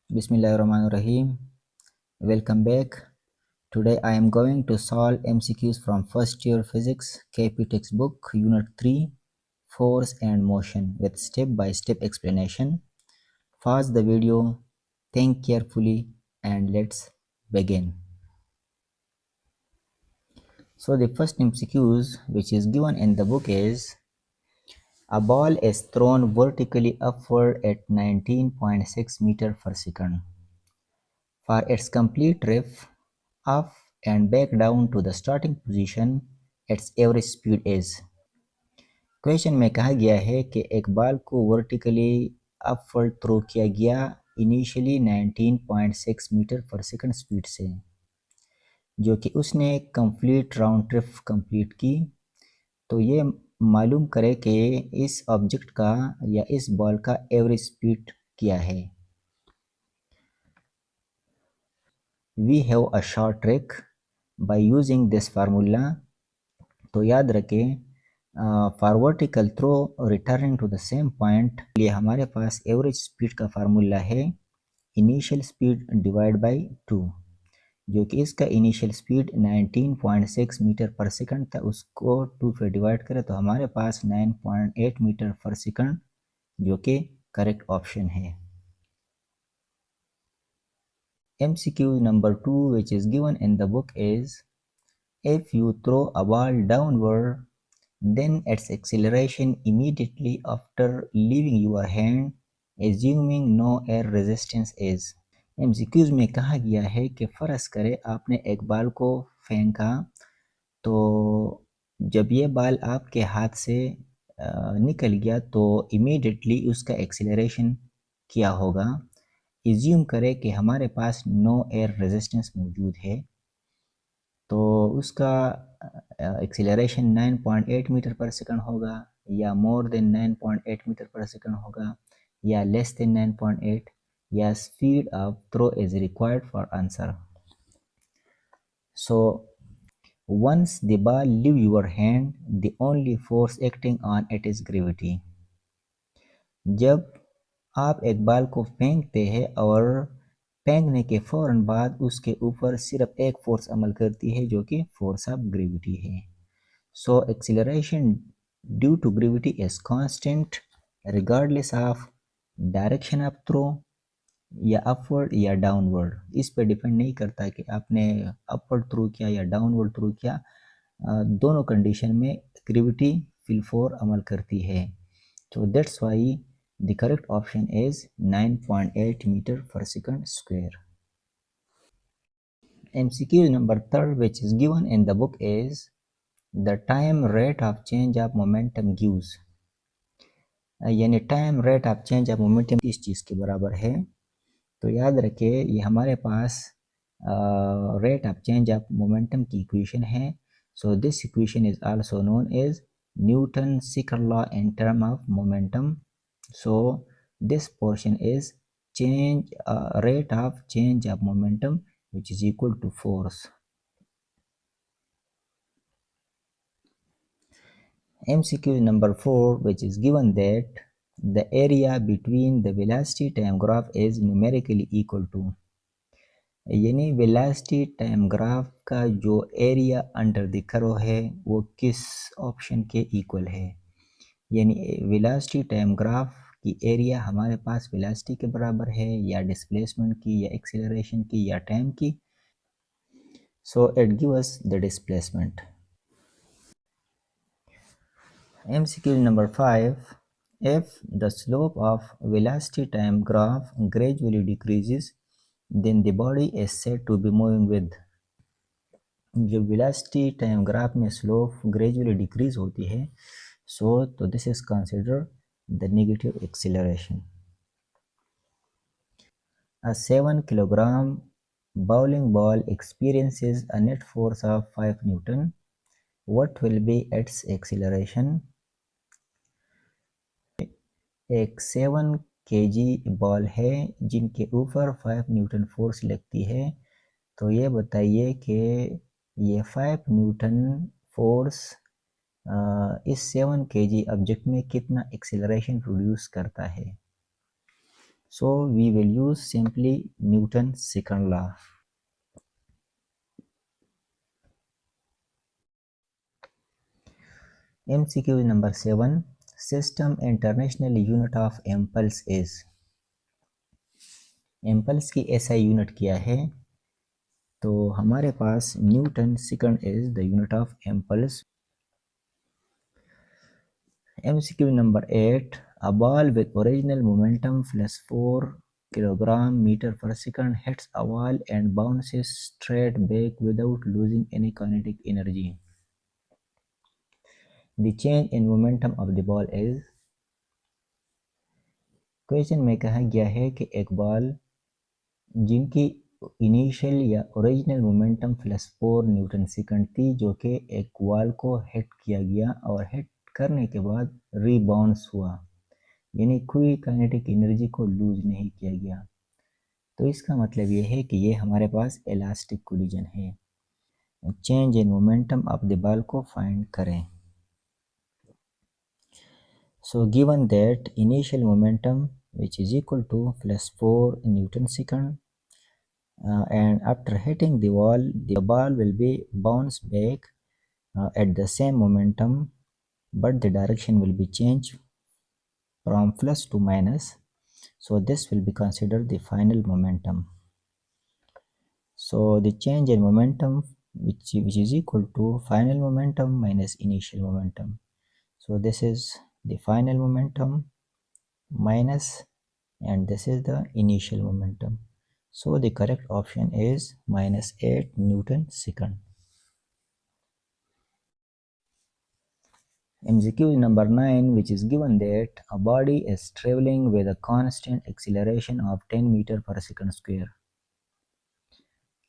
Bismillahirrahmanirrahim. Welcome back. Today I am going to solve MCQs from first year physics KP textbook unit 3 force and motion with step by step explanation. Pause the video, think carefully and let's begin. So the first MCQs which is given in the book is a ball is thrown vertically upward at 19.6 meter per second. For its complete drift up and back down to the starting position, its average speed is। Question में कहा गया है कि एक ball को vertically upward throw किया गया initially 19.6 metre पर सेकंड स्पीड से, जो कि उसने कंप्लीट राउंड ट्रिप कंप्लीट की। तो ये मालूम करे कि इस ऑब्जेक्ट का या इस बॉल का एवरेज स्पीड क्या है। We have a short trick by using this formula. तो याद रखें for vertical throw returning to the same point लिए हमारे पास एवरेज स्पीड का फार्मूला है इनिशियल स्पीड डिवाइड बाय 2, जो कि इसका इनिशियल स्पीड 19.6 मीटर पर सेकंड था, उसको 2 पे डिवाइड करें तो हमारे पास 9.8 मीटर पर सेकंड, जो कि करेक्ट ऑप्शन है। MCQ number 2 which is given in the book is if you throw a ball downward then its acceleration immediately after leaving your hand assuming no air resistance is। MCQs में कहा गया है कि फ़र्ज़ करें आपने एक बाल को फेंका, तो जब ये बाल आपके हाथ से निकल गया तो इमीडिएटली उसका एक्सीलरेशन क्या होगा। एज्यूम करें कि हमारे पास नो एयर रेजिस्टेंस मौजूद है, तो उसका एक्सीलरेशन 9.8 मीटर पर सेकंड होगा या मोर देन 9.8 मीटर पर सेकंड होगा या लेस देन 9.8 या speed of throw is required for answer. So once the ball leave your hand the only force acting on it is gravity। जब आप एक बाल को फेंकते हैं और फेंकने के फ़ौरन बाद उसके ऊपर सिर्फ एक फोर्स अमल करती है, जो कि फोर्स ऑफ ग्रेविटी है। So acceleration due to gravity is constant regardless of direction of throw या अपवर्ड या डाउनवर्ड। इस पर डिपेंड नहीं करता कि आपने अपवर्ड थ्रो किया या डाउनवर्ड थ्रो किया, दोनों कंडीशन में ग्रेविटी फिल फोर अमल करती है। तो that's why the correct option is 9.8 meter per second square। MCQ number 3 which is given in the book is the time rate of change of momentum gives। यानी time rate of change of momentum किस चीज़ के बराबर है। तो याद रखिए ये हमारे पास rate of change of momentum की इक्वेशन है। So this equation is also known as Newton second law in term of momentum. So this portion is change rate of change of momentum which is equal to force। MCQ number 4 which is given that the area between the velocity time graph is numerically equal to। यानी velocity time graph का जो area under the curve है वो किस option के equal है। यानी velocity time graph की एरिया हमारे पास वेलोसिटी के बराबर है या डिस्प्लेसमेंट की या एक्सीलरेशन की या टाइम की। So it give us the displacement. MCQ number 5 if the slope of velocity time graph gradually decreases then the body is said to be moving with। जो वेलोसिटी टाइम ग्राफ में slope gradually decrease होती है, तो this is consider the negative acceleration. A 7 kilogram bowling ball experiences a net force of 5 Newton. What will be its acceleration? एक 7 kg ball है जिनके ऊपर 5 Newton force लगती है, तो ये बताइए कि ये 5 न्यूटन फोर्स इस 7 kg ऑब्जेक्ट में कितना एक्सीलरेशन प्रोड्यूस करता है। So we will use simply Newton's second law. MCQ number 7. System International Unit of Impulse is. Impulse की एसआई यूनिट क्या है? तो हमारे पास newton second is the unit of impulse. MCQ number 8. A ball with original momentum plus 4 kilogram meter per second hits a wall and bounces straight back without losing any kinetic energy. The change in momentum of the ball is. Question में कहा गया है कि एक ball जिनकी initial या original momentum +4 Newton second थी, जो कि एक वॉल को हिट किया गया और हिट करने के बाद रीबाउंस हुआ, यानी कोई काइनेटिक एनर्जी को लूज नहीं किया गया. तो इसका मतलब ये है कि ये हमारे पास इलास्टिक कोलिजन है. Change in momentum of the ball को फाइंड करें. So given that initial momentum which is equal to +4 Newton second, and after hitting the wall the ball will be bounced back at the same momentum, but the direction will be changed from plus to minus, so this will be considered the final momentum. So the change in momentum which is equal to final momentum minus initial momentum. So this is the final momentum minus, and this is the initial momentum. So the correct option is -8 Newton second. MCQ number 9, which is given that a body is traveling with a constant acceleration of 10 meter per second square.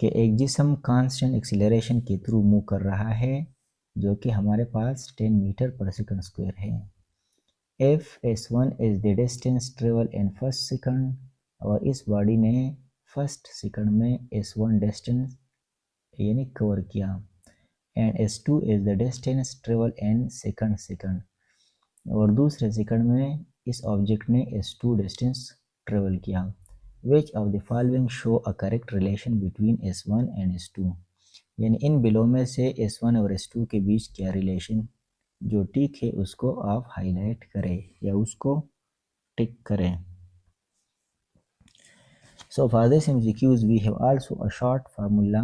कि एक जिस्म constant acceleration के through move कर रहा है, जो कि हमारे पास 10 मीटर पर सेकंड स्क्वायर है. If S1 is the distance travel in first second, और इस बॉडी ने फर्स्ट सेकंड में S1 डिस्टेंस यानी कवर किया, and S2 is the distance travel in second second, और दूसरे सेकंड में इस ऑब्जेक्ट ने S2 डिस्टेंस ट्रेवल किया. Which of the following show a correct relation between S1 and S2? यानी इन बिलो में से S1 और S2 के बीच क्या रिलेशन जो टिक है उसको आप हाईलाइट करें या उसको टिक करें. So for this MCQs we have also a short formula.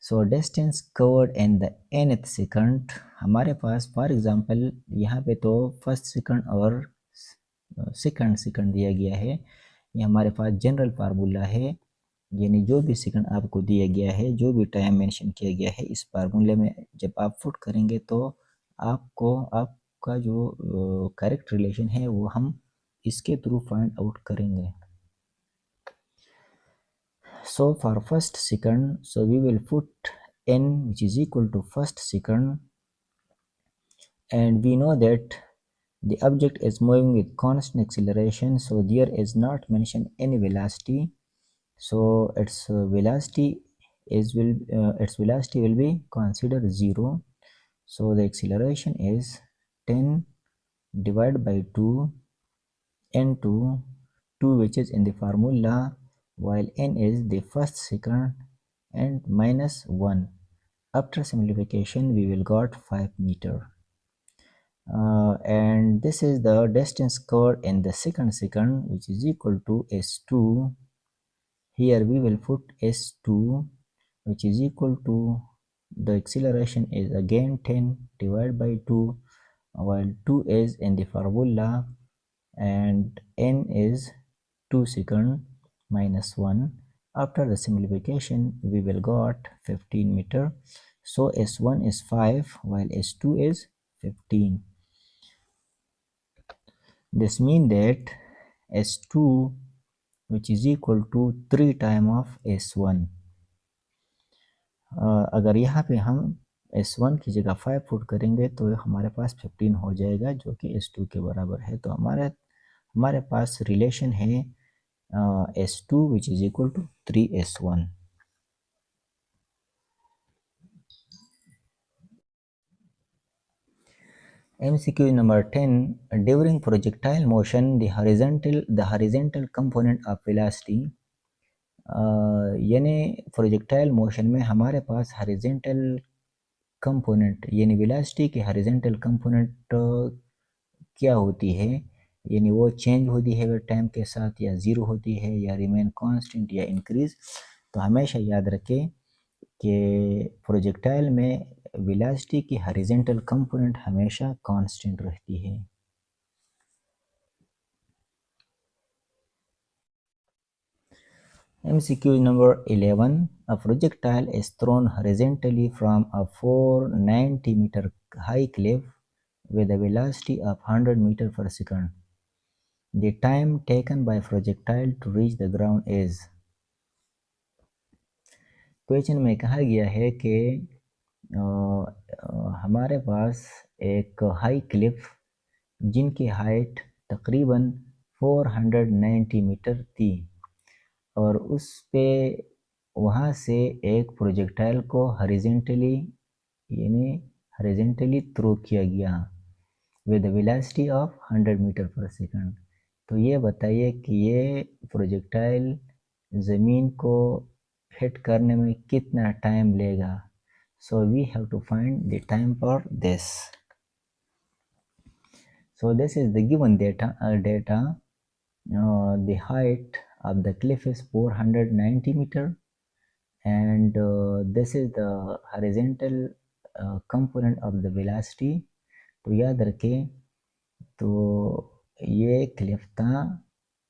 So distance covered in the nth second, हमारे पास फॉर एग्जांपल यहाँ पे तो फर्स्ट सेकंड और सेकंड सेकंड दिया गया है. ये हमारे पास जनरल फार्मूला है, यानी जो भी सेकंड आपको दिया गया है, जो भी टाइम मेंशन किया गया है, इस फार्मूले में जब आप पुट करेंगे तो आपको आपका जो करेक्ट रिलेशन है वो हम इसके थ्रू फाइंड आउट करेंगे. So for first second, so we will put n which is equal to first second, and we know that the object is moving with constant acceleration, so there is not mentioned any velocity. So its velocity will be considered 0. So the acceleration is 10 divided by 2 into 2, which is in the formula, while n is the first second, and minus 1. After simplification we will got 5 meter, and this is the distance covered in the second second, which is equal to S2. Here we will put S2, which is equal to the acceleration is again 10 divided by 2, while 2 is in the formula, and n is 2 second minus 1. After the simplification we will got 15 meter. So S1 is 5 while S2 is 15. This means that S2 which is equal to 3 time of S1. अगर यहाँ पे हम S1 की जगह 5 put करेंगे तो हमारे पास 15 हो जाएगा, जो कि S2 के बराबर है. तो हमारे पास रिलेशन है S2 which is equal to 3S1. MCQ number 10. During projectile motion, the horizontal component of velocity, यानी प्रोजेक्टाइल मोशन में हमारे पास हॉरिजेंटल कंपोनेंट यानी वेलोसिटी की हॉरिजेंटल कंपोनेंट क्या होती है, यानी वो चेंज होती है टाइम के साथ, या ज़ीरो होती है, या रिमेन कांस्टेंट, या इंक्रीज। तो हमेशा याद रखें कि प्रोजेक्टाइल में वेलोसिटी की हॉरिजेंटल कंपोनेंट हमेशा कांस्टेंट रहती है। MCQ number 11. A projectile is thrown horizontally from a 490-meter high cliff with a velocity of 100 meters per second. The time taken by projectile to reach the ground is। Question में कहा गया है कि हमारे पास एक high Cliff जिनकी height तकरीबन 490 metre थी, और उस पे वहाँ से एक प्रोजेक्टाइल को हॉरिजेंटली थ्रो किया गया विद वेलोसिटी ऑफ 100 मीटर पर सेकंड। तो ये बताइए कि ये प्रोजेक्टाइल ज़मीन को हिट करने में कितना टाइम लेगा। So we have to find the time for this. So this is the given data. The height of the cliff is 490 meter, and this is the horizontal component of the velocity। तो याद रखें, तो ये Cliff था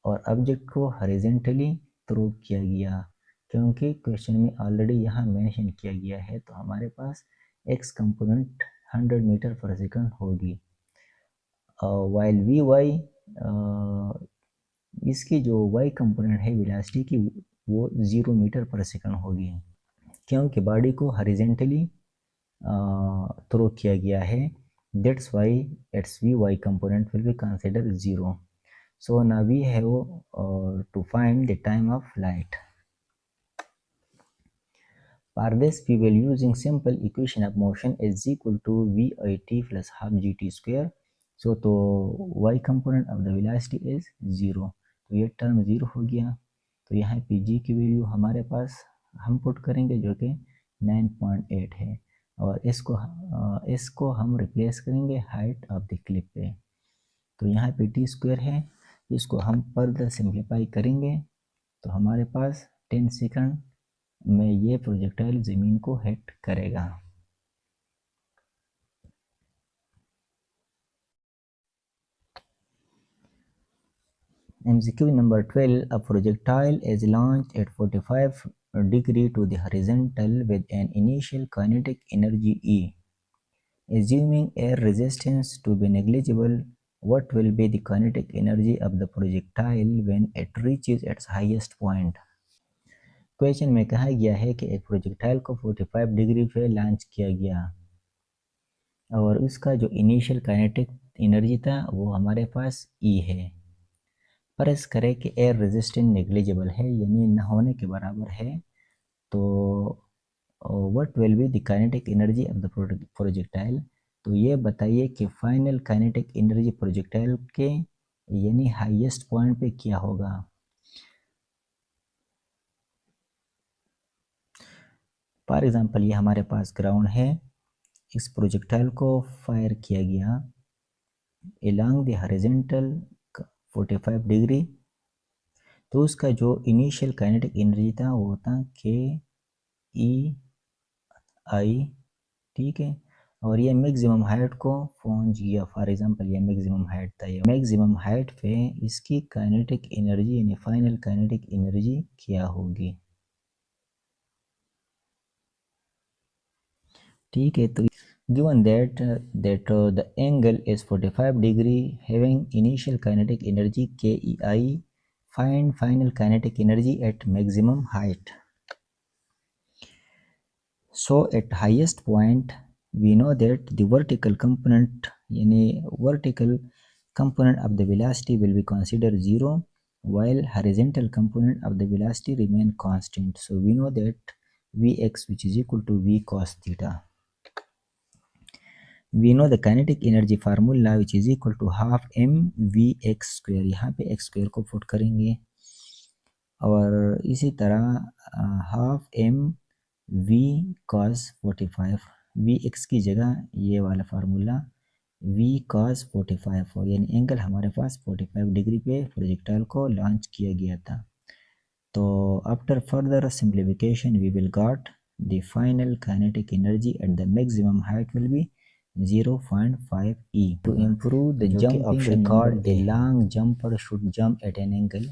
और object को horizontally throw किया गया, क्योंकि क्वेश्चन में ऑलरेडी यहाँ मेंशन किया गया है, तो हमारे पास एक्स कंपोनेंट 100 मीटर पर सेकंड होगी। वाइल वी वाई, इसकी जो वाई कंपोनेंट है वेलोसिटी की, वो 0 मीटर पर सेकंड होगी, क्योंकि बॉडी को हॉरिजेंटली थ्रो किया गया है। That's why its Vy component will be considered 0. So now we have to find the time of light. For this we will using simple equation of motion is equal to Vit plus half gt square. So तो y component of the velocity is 0, तो ये term 0 हो गया। तो यहाँ पे g की value हमारे पास हम पुट करेंगे जो कि 9.8 है, और इसको हम रिप्लेस करेंगे हाइट ऑफ द क्लिप पे। तो यहाँ पे टी स्क्वायर है, इसको हम फर्दर सिंप्लीफाई करेंगे तो हमारे पास 10 सेकंड में ये प्रोजेक्टाइल ज़मीन को हिट करेगा। MCQ number 12. A projectile is launched at 45 degree to the horizontal with an initial kinetic energy E. Assuming air resistance to be negligible, what will be the kinetic energy of the projectile when it reaches its highest point? Question में कहा गया है कि एक projectile को 45 degree पे launch किया गया, और उसका जो इनिशियल काइनेटिक एनर्जी था वो हमारे पास E है। फर्ज करें कि एयर रेजिस्टेंस नेग्लिजिबल है, यानी न होने के बराबर है, तो what will be the kinetic energy of the projectile. तो ये बताइए कि फाइनल काइनेटिक एनर्जी प्रोजेक्टाइल के यानी हाईएस्ट पॉइंट पे क्या होगा। फॉर एग्जांपल ये हमारे पास ग्राउंड है, इस प्रोजेक्टाइल को फायर किया गया along द हॉरिजॉन्टल 45 डिग्री, तो उसका जो इनिशियल काइनेटिक एनर्जी था वो था के ई आई, ठीक है, और ये मैक्सिमम हाइट को पहुंच गया। फॉर एग्जांपल ये मैक्सिमम हाइट था, ये मैक्सिमम हाइट पे इसकी काइनेटिक एनर्जी यानी फाइनल काइनेटिक एनर्जी क्या होगी, ठीक है। तो given that the angle is 45 degree having initial kinetic energy KEI, find final kinetic energy at maximum height। So at highest point we know that the vertical component यानी vertical component of the velocity will be considered 0, while horizontal component of the velocity remain constant. So we know that Vx which is equal to V cos theta। We know the kinetic energy formula which is equal to half mv x square. यहाँ पे x square को put करेंगे और इसी तरह half M V cos 45 V X की जगह ये वाला फार्मूला वी कॉस 45 हो, यानी एंगल हमारे पास 45 डिग्री पे प्रोजेक्टाइल को लॉन्च किया गया था. तो after further simplification we will got the final kinetic energy at the maximum height will be 0.5 E. To improve the jumping record, the long jumper should jump at an angle.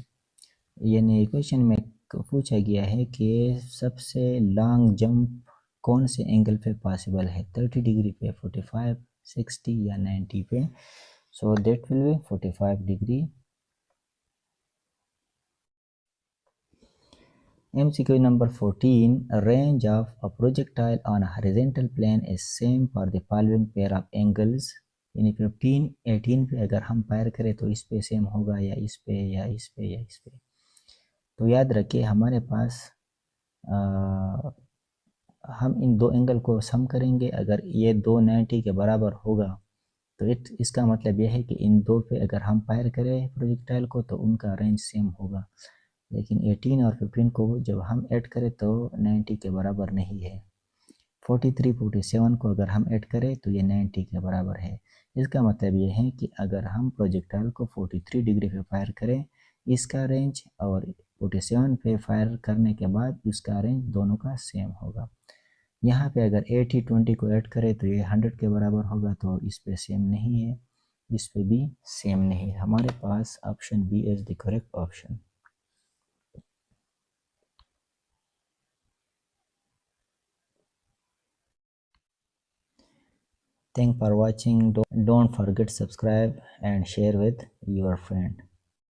यानी question में पूछा गया है कि सबसे long jump कौन से angle पे पॉसिबल है, 30 डिग्री पे, 45, 60 या 90 पे. So that will be 45 degree. MCQ number 14. A range of a projectile on a horizontal plane is same for the following pair of angles. यानी 15, 18 पे अगर हम फायर करें तो इस पे सेम होगा या इस पे या इस पे या इस पे. तो याद रखिए हमारे पास हम इन दो एंगल को सम करेंगे. अगर ये दो 90 के बराबर होगा तो इसका मतलब यह है कि इन दो पे अगर हम फायर करें प्रोजेक्टाइल को तो उनका रेंज सेम होगा. लेकिन 18 और 15 को जब हम ऐड करें तो 90 के बराबर नहीं है. 43, 47 को अगर हम ऐड करें तो ये 90 के बराबर है. इसका मतलब ये है कि अगर हम प्रोजेक्टाइल को 43 डिग्री पे फायर करें इसका रेंज और 47 पे फायर करने के बाद इसका रेंज दोनों का सेम होगा. यहाँ पे अगर 80, 20 को ऐड करें तो ये 100 के बराबर होगा, तो इस पे सेम नहीं है, इस पे भी सेम नहीं है. हमारे पास option B is the correct option. Thanks for watching. Don't forget subscribe and share with your friend.